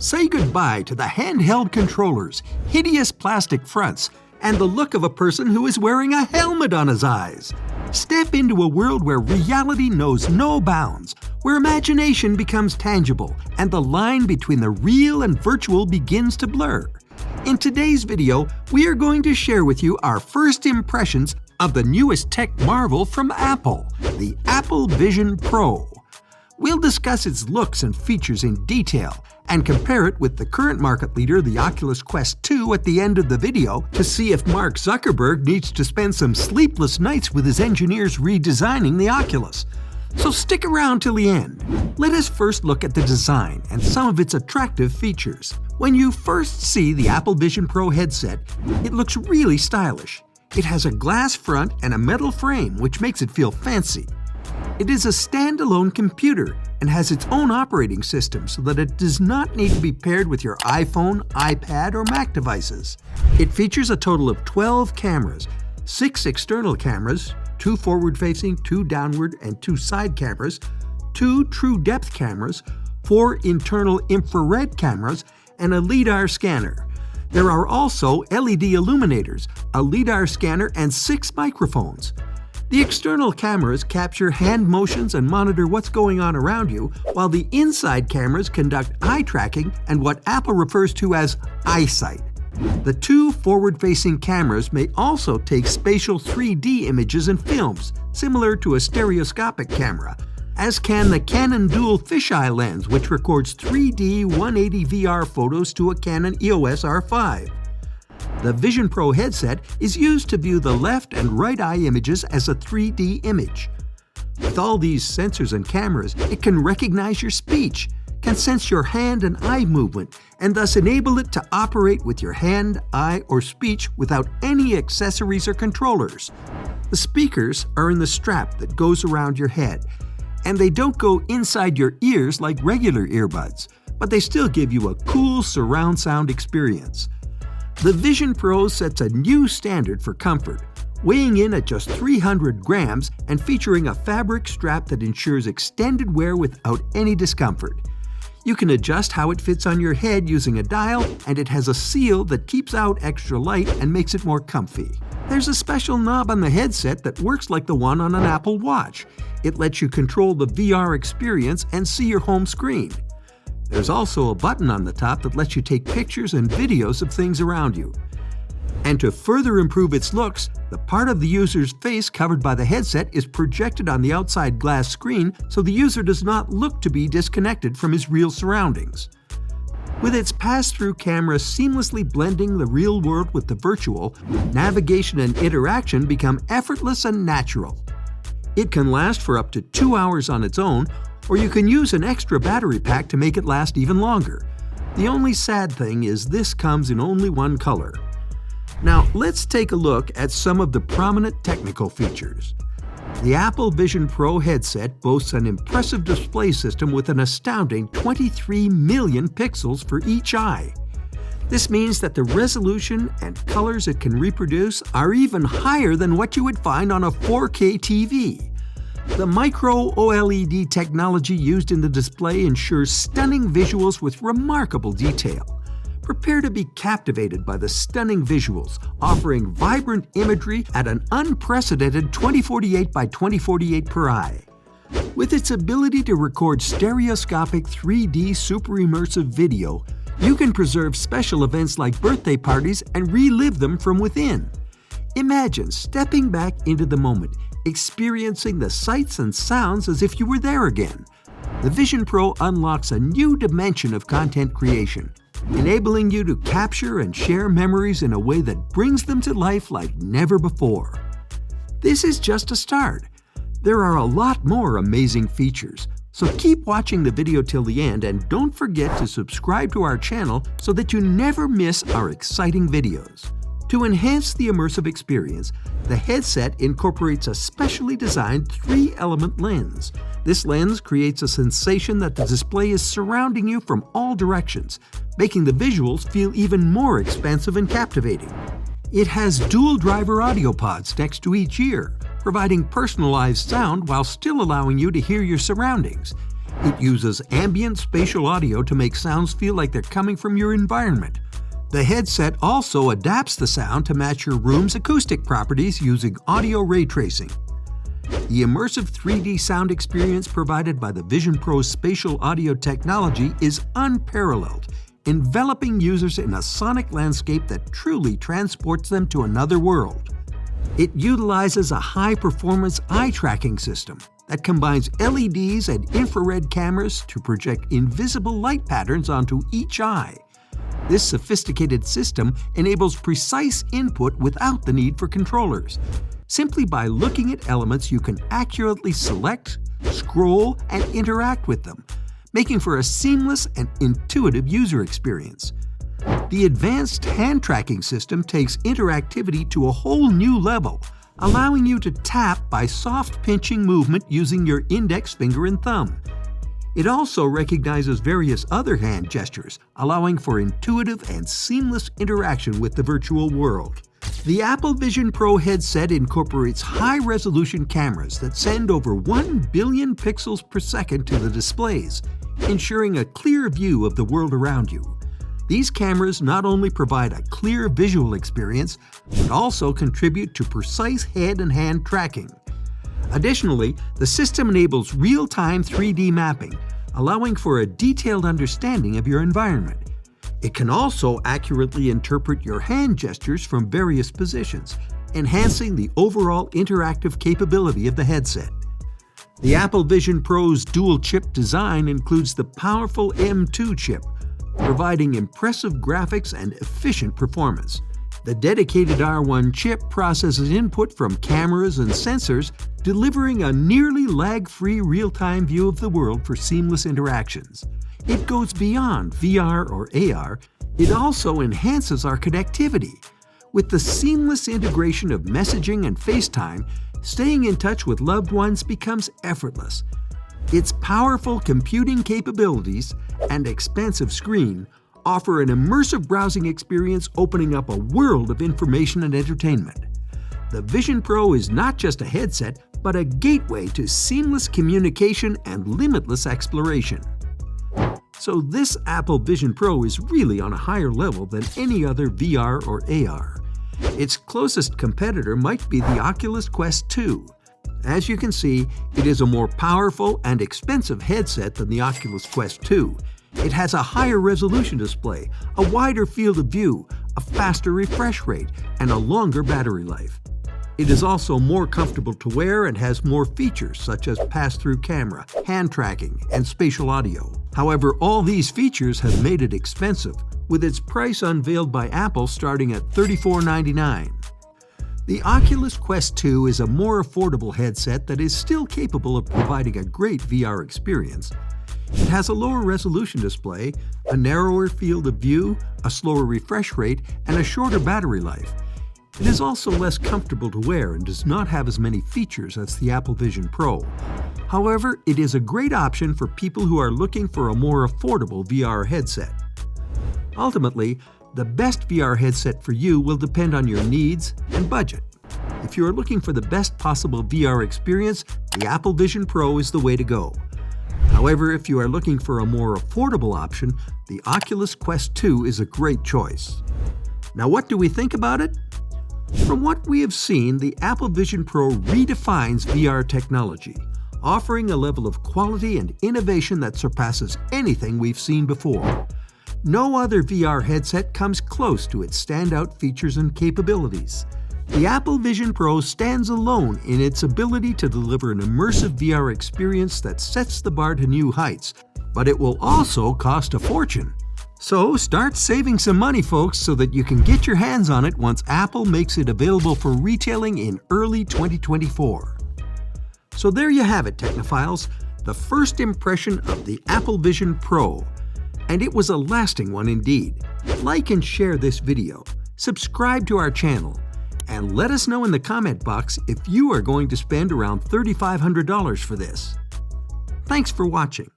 Say goodbye to the handheld controllers, hideous plastic fronts, and the look of a person who is wearing a helmet on his eyes. Step into a world where reality knows no bounds, where imagination becomes tangible, and the line between the real and virtual begins to blur. In today's video, we are going to share with you our first impressions of the newest tech marvel from Apple, the Apple Vision Pro. We'll discuss its looks and features in detail and compare it with the current market leader, the Oculus Quest 2, at the end of the video to see if Mark Zuckerberg needs to spend some sleepless nights with his engineers redesigning the Oculus. So stick around till the end. Let us first look at the design and some of its attractive features. When you first see the Apple Vision Pro headset, it looks really stylish. It has a glass front and a metal frame, which makes it feel fancy. It is a standalone computer and has its own operating system so that it does not need to be paired with your iPhone, iPad, or Mac devices. It features a total of 12 cameras, 6 external cameras, 2 forward-facing, 2 downward, and 2 side cameras, 2 true depth cameras, 4 internal infrared cameras, and a LiDAR scanner. There are also LED illuminators, a LiDAR scanner, and 6 microphones. The external cameras capture hand motions and monitor what's going on around you, while the inside cameras conduct eye tracking and what Apple refers to as eyesight. The 2 forward-facing cameras may also take spatial 3D images and films, similar to a stereoscopic camera, as can the Canon dual fisheye lens, which records 3D 180 VR photos to a Canon EOS R5. The Vision Pro headset is used to view the left and right eye images as a 3D image. With all these sensors and cameras, it can recognize your speech, can sense your hand and eye movement, and thus enable it to operate with your hand, eye, or speech without any accessories or controllers. The speakers are in the strap that goes around your head, and they don't go inside your ears like regular earbuds, but they still give you a cool surround sound experience. The Vision Pro sets a new standard for comfort, weighing in at just 300 grams and featuring a fabric strap that ensures extended wear without any discomfort. You can adjust how it fits on your head using a dial, and it has a seal that keeps out extra light and makes it more comfy. There's a special knob on the headset that works like the one on an Apple Watch. It lets you control the VR experience and see your home screen. There's also a button on the top that lets you take pictures and videos of things around you. And to further improve its looks, the part of the user's face covered by the headset is projected on the outside glass screen so the user does not look to be disconnected from his real surroundings. With its pass-through camera seamlessly blending the real world with the virtual, navigation and interaction become effortless and natural. It can last for up to 2 hours on its own, or you can use an extra battery pack to make it last even longer. The only sad thing is this comes in only one color. Now let's take a look at some of the prominent technical features. The Apple Vision Pro headset boasts an impressive display system with an astounding 23 million pixels for each eye. This means that the resolution and colors it can reproduce are even higher than what you would find on a 4K TV. The micro OLED technology used in the display ensures stunning visuals with remarkable detail. Prepare to be captivated by the stunning visuals, offering vibrant imagery at an unprecedented 2048 by 2048 per eye. With its ability to record stereoscopic 3D super immersive video, you can preserve special events like birthday parties and relive them from within. Imagine stepping back into the moment, experiencing the sights and sounds as if you were there again. The Vision Pro unlocks a new dimension of content creation, enabling you to capture and share memories in a way that brings them to life like never before. This is just a start. There are a lot more amazing features, so keep watching the video till the end and don't forget to subscribe to our channel so that you never miss our exciting videos. To enhance the immersive experience, the headset incorporates a specially designed 3-element lens. This lens creates a sensation that the display is surrounding you from all directions, making the visuals feel even more expansive and captivating. It has dual-driver audio pods next to each ear, providing personalized sound while still allowing you to hear your surroundings. It uses ambient spatial audio to make sounds feel like they're coming from your environment. The headset also adapts the sound to match your room's acoustic properties using audio ray tracing. The immersive 3D sound experience provided by the Vision Pro's spatial audio technology is unparalleled, enveloping users in a sonic landscape that truly transports them to another world. It utilizes a high-performance eye tracking system that combines LEDs and infrared cameras to project invisible light patterns onto each eye. This sophisticated system enables precise input without the need for controllers. Simply by looking at elements, you can accurately select, scroll, and interact with them, making for a seamless and intuitive user experience. The advanced hand tracking system takes interactivity to a whole new level, allowing you to tap by soft pinching movement using your index finger and thumb. It also recognizes various other hand gestures, allowing for intuitive and seamless interaction with the virtual world. The Apple Vision Pro headset incorporates high-resolution cameras that send over 1 billion pixels per second to the displays, ensuring a clear view of the world around you. These cameras not only provide a clear visual experience, but also contribute to precise head and hand tracking. Additionally, the system enables real-time 3D mapping, allowing for a detailed understanding of your environment. It can also accurately interpret your hand gestures from various positions, enhancing the overall interactive capability of the headset. The Apple Vision Pro's dual-chip design includes the powerful M2 chip, providing impressive graphics and efficient performance. The dedicated R1 chip processes input from cameras and sensors, delivering a nearly lag-free real-time view of the world for seamless interactions. It goes beyond VR or AR, it also enhances our connectivity. With the seamless integration of messaging and FaceTime, staying in touch with loved ones becomes effortless. Its powerful computing capabilities and expansive screen offer an immersive browsing experience, opening up a world of information and entertainment. The Vision Pro is not just a headset, but a gateway to seamless communication and limitless exploration. So this Apple Vision Pro is really on a higher level than any other VR or AR. Its closest competitor might be the Oculus Quest 2. As you can see, it is a more powerful and expensive headset than the Oculus Quest 2. It has a higher resolution display, a wider field of view, a faster refresh rate, and a longer battery life. It is also more comfortable to wear and has more features such as pass-through camera, hand tracking, and spatial audio. However, all these features have made it expensive, with its price unveiled by Apple starting at $34.99. The Oculus Quest 2 is a more affordable headset that is still capable of providing a great VR experience. It has a lower resolution display, a narrower field of view, a slower refresh rate, and a shorter battery life. It is also less comfortable to wear and does not have as many features as the Apple Vision Pro. However, it is a great option for people who are looking for a more affordable VR headset. Ultimately, the best VR headset for you will depend on your needs and budget. If you are looking for the best possible VR experience, the Apple Vision Pro is the way to go. However, if you are looking for a more affordable option, the Oculus Quest 2 is a great choice. Now, what do we think about it? From what we have seen, the Apple Vision Pro redefines VR technology, offering a level of quality and innovation that surpasses anything we've seen before. No other VR headset comes close to its standout features and capabilities. The Apple Vision Pro stands alone in its ability to deliver an immersive VR experience that sets the bar to new heights, but it will also cost a fortune. So start saving some money, folks, so that you can get your hands on it once Apple makes it available for retailing in early 2024. So there you have it, Technophiles, the first impression of the Apple Vision Pro. And it was a lasting one indeed. Like and share this video, subscribe to our channel, and let us know in the comment box if you are going to spend around $3,500 for this. Thanks for watching.